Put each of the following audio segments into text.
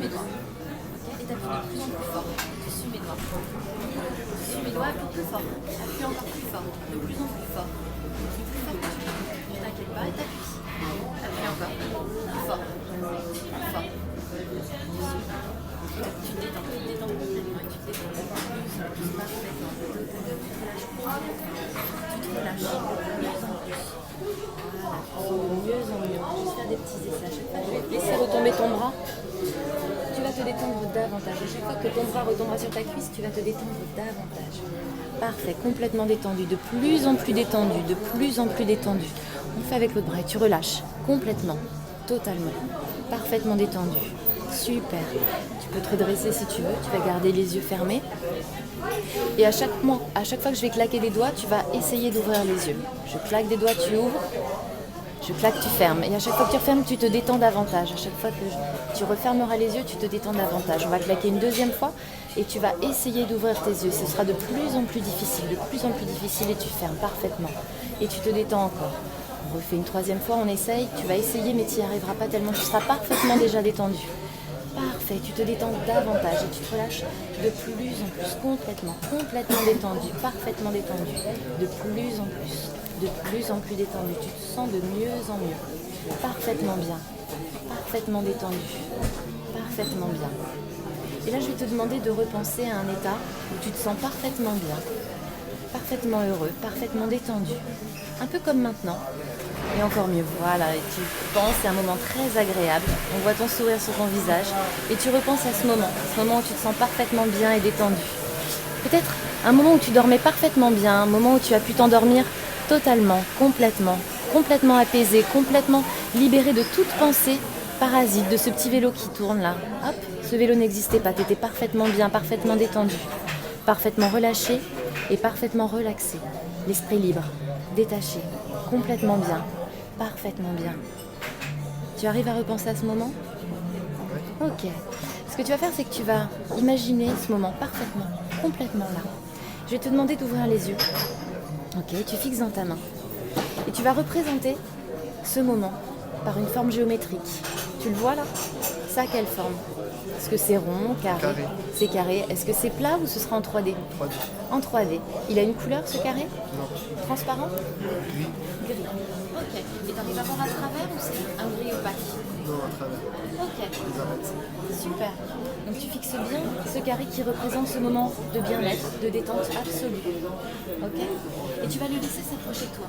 mes doigts. Okay, et t'appuies de plus en plus fort. Tu suis mes doigts. Tu suis mes doigts, appuie plus fort. Appuie encore plus fort. De plus en plus fort. Le plus fort que tu peux. Ne t'inquiète pas et t'appuies. Appuie encore. Plus fort. Plus fort. Tu te détends complètement et tu te détends plus parfaitement. Tu te relâches de mieux en plus. Voilà, de mieux en mieux. Juste faire des petits essais. À chaque fois, je vais te laisser retomber ton bras. Tu vas te détendre davantage. À chaque fois que ton bras retombera sur ta cuisse, tu vas te détendre davantage. Parfait, complètement détendu, de plus en plus détendu, de plus en plus détendu. On fait avec l'autre bras et tu relâches complètement, totalement, parfaitement détendu. Super. Tu peux te redresser si tu veux, tu vas garder les yeux fermés. Et à chaque fois que je vais claquer des doigts, tu vas essayer d'ouvrir les yeux. Je claque des doigts, tu ouvres. Je claque, tu fermes. Et à chaque fois que tu refermes, tu te détends davantage. À chaque fois que tu refermeras les yeux, tu te détends davantage. On va claquer une deuxième fois et tu vas essayer d'ouvrir tes yeux. Ce sera de plus en plus difficile et tu fermes parfaitement. Et tu te détends encore. On refait une troisième fois, on essaye. Tu vas essayer mais tu n'y arriveras pas tellement. Tu seras parfaitement déjà détendu. Parfait, tu te détends davantage et tu te relâches de plus en plus, complètement détendu, parfaitement détendu, de plus en plus détendu. Tu te sens de mieux en mieux, parfaitement bien, parfaitement détendu, parfaitement bien. Et là, je vais te demander de repenser à un état où tu te sens parfaitement bien, parfaitement heureux, parfaitement détendu, un peu comme maintenant. Et encore mieux, voilà, et tu penses, c'est un moment très agréable, on voit ton sourire sur ton visage, et tu repenses à ce moment où tu te sens parfaitement bien et détendu. Peut-être un moment où tu dormais parfaitement bien, un moment où tu as pu t'endormir totalement, complètement apaisé, complètement libéré de toute pensée parasite, de ce petit vélo qui tourne là. Hop, ce vélo n'existait pas, tu étais parfaitement bien, parfaitement détendu, parfaitement relâché et parfaitement relaxé. L'esprit libre, détaché, complètement bien. Parfaitement bien. Tu arrives à repenser à ce moment ? Ok. Ce que tu vas faire, c'est que tu vas imaginer ce moment parfaitement, complètement là. Je vais te demander d'ouvrir les yeux. Ok, tu fixes dans ta main. Et tu vas représenter ce moment par une forme géométrique. Tu le vois là ? Ça, quelle forme ? Est-ce que c'est rond, carré ? C'est carré. Est-ce que c'est plat ou ce sera en 3D ? 3D. En 3D. Il a une couleur ce carré ? Non. Transparent ? Gris. Gris. Ok. Et t'arrives à voir à travers ou c'est un gris opaque ? Non, à travers. Ok. Les arêtes. Super. Donc tu fixes bien ce carré qui représente ce moment de bien-être, de détente absolue. Ok ? Et tu vas le laisser s'approcher de toi.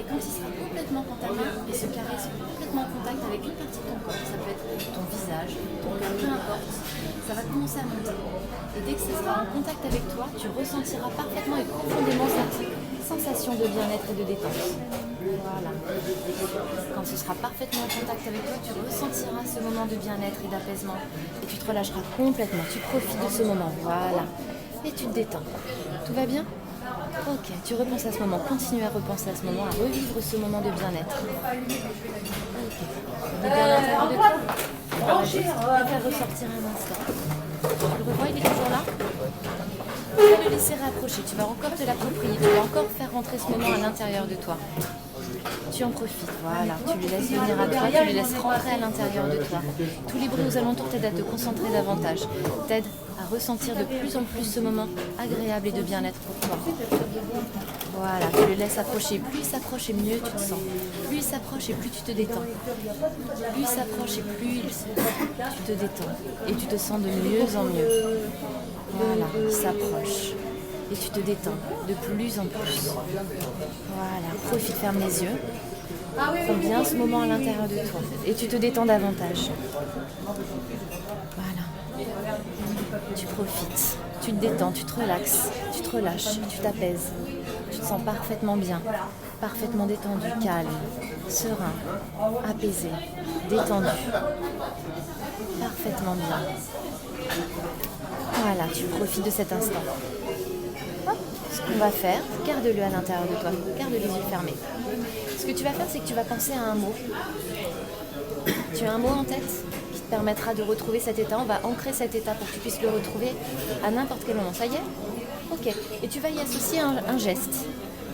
Et quand il sera complètement dans ta main et ce carré sera complètement en contact avec une partie de ton corps, ça peut être ton visage, ton cœur, peu importe, ça va commencer à monter. Et dès que ça sera en contact avec toi, tu ressentiras parfaitement et profondément cette sensation de bien-être et de détente. Voilà. Quand ce sera parfaitement en contact avec toi, tu ressentiras ce moment de bien-être et d'apaisement. Et tu te relâcheras complètement, tu profites de ce moment. Voilà. Et tu te détends. Tout va bien ? Ok, tu repenses à ce moment, continue à repenser à ce moment, à revivre ce moment de bien-être. Ok. Il est bien à l'intérieur de toi. On va juste le faire ressortir un instant. Tu le revois, il est toujours là ? Tu vas le laisser rapprocher, tu vas encore te l'approprier, tu vas encore faire rentrer ce moment à l'intérieur de toi. Tu en profites, voilà, tu le laisses venir à toi, tu le laisses rentrer à l'intérieur de toi. Tous les bruits aux alentours t'aident à te concentrer davantage, t'aident à ressentir de plus en plus ce moment agréable et de bien-être pour toi. Voilà, tu le laisses approcher, plus il s'approche et mieux tu te sens. Plus il s'approche et plus tu te détends. Plus il s'approche et plus tu te détends. Et tu te sens de mieux en mieux. Voilà, il s'approche. Et tu te détends de plus en plus. Voilà, profite, ferme les yeux. Prends bien ce moment à l'intérieur de toi. Et tu te détends davantage. Voilà. Tu profites. Tu te détends, tu te relaxes, tu te relâches, tu t'apaises. Tu te sens parfaitement bien, parfaitement détendu, calme, serein, apaisé, détendu. Parfaitement bien. Voilà, tu profites de cet instant. Ce qu'on va faire, garde-le à l'intérieur de toi, garde les yeux fermés. Ce que tu vas faire, c'est que tu vas penser à un mot. Tu as un mot en tête qui te permettra de retrouver cet état. On va ancrer cet état pour que tu puisses le retrouver à n'importe quel moment. Ça y est ? Ok. Et tu vas y associer un geste.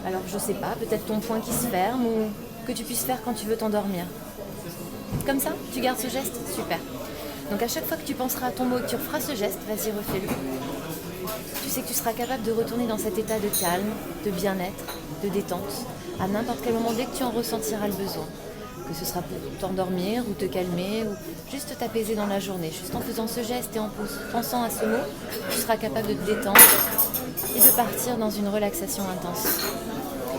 Alors, je sais pas, peut-être ton poing qui se ferme ou que tu puisses faire quand tu veux t'endormir. Comme ça, tu gardes ce geste ? Super. Donc à chaque fois que tu penseras à ton mot et que tu referas ce geste, vas-y, refais-le. Tu sais que tu seras capable de retourner dans cet état de calme, de bien-être, de détente, à n'importe quel moment dès que tu en ressentiras le besoin. Que ce sera pour t'endormir ou te calmer ou juste t'apaiser dans la journée. Juste en faisant ce geste et en pensant à ce mot, tu seras capable de te détendre et de partir dans une relaxation intense.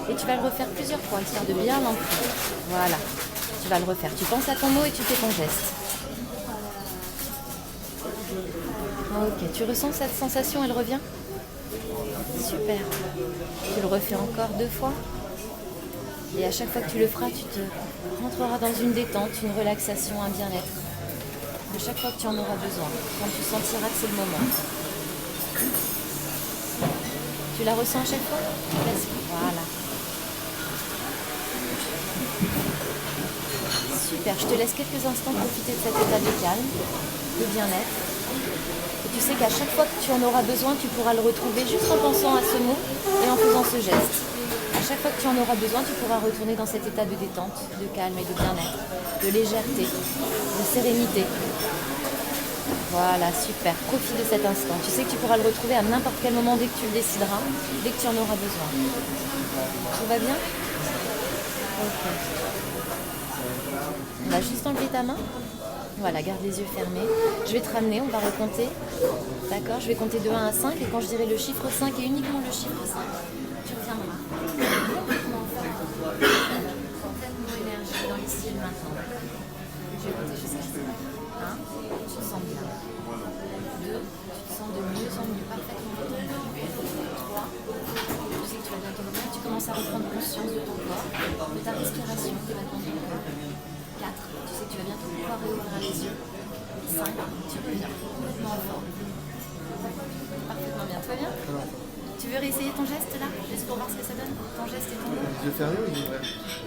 Et tu vas le refaire plusieurs fois, histoire de bien l'ancrer. Voilà, tu vas le refaire. Tu penses à ton mot et tu fais ton geste. Ok, tu ressens cette sensation, elle revient? Super. Tu le refais encore 2 fois. Et à chaque fois que tu le feras, tu te rentreras dans une détente, une relaxation, un bien-être. À chaque fois que tu en auras besoin, quand tu sentiras que c'est le moment. Tu la ressens à chaque fois? Vas-y, voilà. Super, je te laisse quelques instants profiter de cet état de calme, de bien-être. Et tu sais qu'à chaque fois que tu en auras besoin, tu pourras le retrouver juste en pensant à ce mot et en faisant ce geste. À chaque fois que tu en auras besoin, tu pourras retourner dans cet état de détente, de calme et de bien-être, de légèreté, de sérénité. Voilà, super. Profite de cet instant. Tu sais que tu pourras le retrouver à n'importe quel moment dès que tu le décideras, dès que tu en auras besoin. Tout va bien? Ok. On va juste enlever ta main. Voilà, garde les yeux fermés. Je vais te ramener, on va recompter. D'accord? Je vais compter de 1 à 5 et quand je dirai le chiffre 5 et uniquement le chiffre 5, tu reviendras. Complètement énergie dans l'ici et le maintenant. Je vais compter jusqu'à 5. 1, tu te sens bien. 2, tu te sens de mieux en mieux, parfaitement détendu. 3, tu sais que tu vas bientôt revenir, tu commences à reprendre conscience de ton corps, de ta respiration, des battements de ton corps. 4, tu sais que tu vas bientôt pouvoir réouvrir les yeux. 5, tu reviens complètement en forme. Parfaitement bien. Tout va bien? Tu veux réessayer ton geste là? Juste pour voir ce que ça donne? Ton geste et ton mot? Les yeux fermés ou les ouverts?